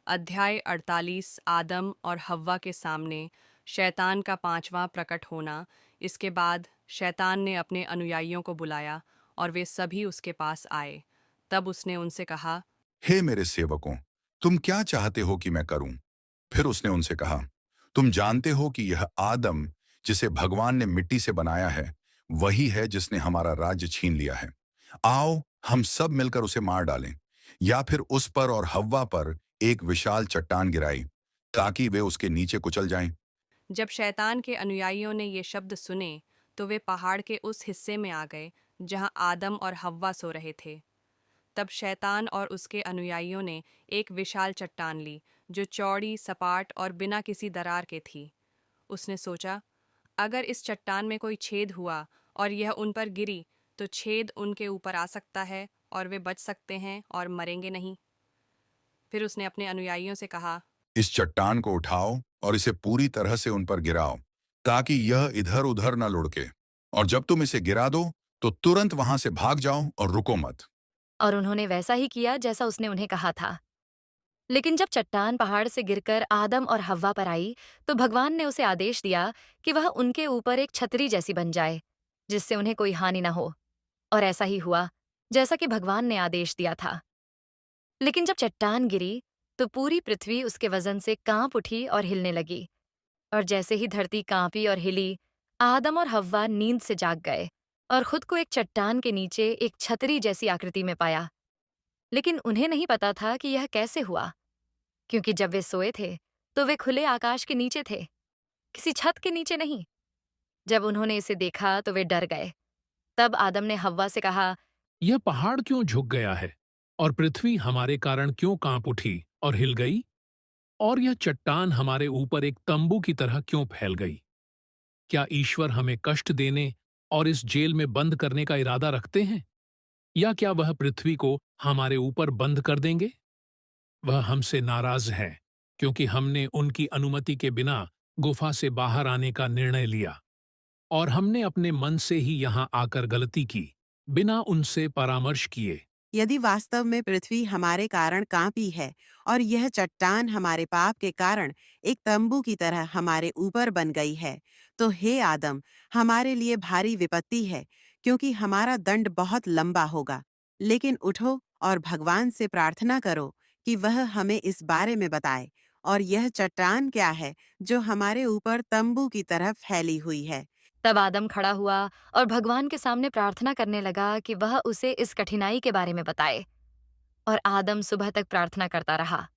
अध्याय 48 आदम और हव्वा के सामने शैतान का पांचवां प्रकट होना। इसके बाद शैतान ने अपने अनुयायियों को बुलाया और वे सभी उसके पास आए। तब उसने उनसे कहा, हे मेरे सेवकों, तुम क्या चाहते हो कि मैं करूं? फिर उसने उनसे कहा, तुम जानते हो कि यह आदम जिसे भगवान ने मिट्टी से बनाया है, वही है जिसने हमारा राज्य छीन लिया है। आओ हम सब मिलकर उसे मार डालें, या फिर उस पर और हव्वा पर एक विशाल चट्टान गिराई, ताकि वे उसके नीचे कुचल जाएं। जब शैतान के अनुयायियों ने ये शब्द सुने तो वे पहाड़ के उस हिस्से में आ गए जहां आदम और हव्वा सो रहे थे। तब शैतान और उसके अनुयायियों ने एक विशाल चट्टान ली जो चौड़ी, सपाट और बिना किसी दरार के थी। उसने सोचा, अगर इस चट्टान में कोई छेद हुआ और यह उन पर गिरी तो छेद उनके ऊपर आ सकता है और वे बच सकते हैं और मरेंगे नहीं। फिर उसने अपने अनुयायियों से कहा, इस चट्टान को उठाओ और इसे पूरी तरह से उन पर गिराओ, ताकि यह इधर उधर न लुढ़के। और जब तुम इसे गिरा दो, तो तुरंत वहां से भाग जाओ और रुको मत। और उन्होंने वैसा ही किया जैसा उसने उन्हें कहा था। लेकिन जब चट्टान पहाड़ से गिरकर आदम और हव्वा पर आई, तो भगवान ने उसे आदेश दिया कि वह उनके ऊपर एक छतरी जैसी बन जाए, जिससे उन्हें कोई हानि न हो। और ऐसा ही हुआ, जैसा कि भगवान ने आदेश दिया था। लेकिन जब चट्टान गिरी, तो पूरी पृथ्वी उसके वजन से कांप उठी और हिलने लगी। और जैसे ही धरती कांपी और हिली, आदम और हव्वा नींद से जाग गए और खुद को एक चट्टान के नीचे एक छतरी जैसी आकृति में पाया। लेकिन उन्हें नहीं पता था कि यह कैसे हुआ, क्योंकि जब वे सोए थे, तो वे खुले आकाश के नीचे थे, किसी छत के नीचे नहीं। जब उन्होंने इसे देखा, तो वे डर गए। तब आदम ने हव्वा से कहा, यह पहाड़ क्यों झुक गया है और पृथ्वी हमारे कारण क्यों कांप उठी और हिल गई? और यह चट्टान हमारे ऊपर एक तंबू की तरह क्यों फैल गई? क्या ईश्वर हमें कष्ट देने और इस जेल में बंद करने का इरादा रखते हैं? या क्या वह पृथ्वी को हमारे ऊपर बंद कर देंगे? वह हमसे नाराज है, क्योंकि हमने उनकी अनुमति के बिना गुफा से बाहर आने का निर्णय लिया, और हमने अपने मन से ही यहाँ आकर गलती की, बिना उनसे परामर्श किए। यदि वास्तव में पृथ्वी हमारे कारण कांपी है और यह चट्टान हमारे पाप के कारण एक तंबू की तरह हमारे ऊपर बन गई है, तो हे आदम, हमारे लिए भारी विपत्ति है, क्योंकि हमारा दंड बहुत लंबा होगा। लेकिन उठो और भगवान से प्रार्थना करो कि वह हमें इस बारे में बताए, और यह चट्टान क्या है जो हमारे ऊपर तंबू की तरह फैली हुई है। तब आदम खड़ा हुआ और भगवान के सामने प्रार्थना करने लगा कि वह उसे इस कठिनाई के बारे में बताए। और आदम सुबह तक प्रार्थना करता रहा।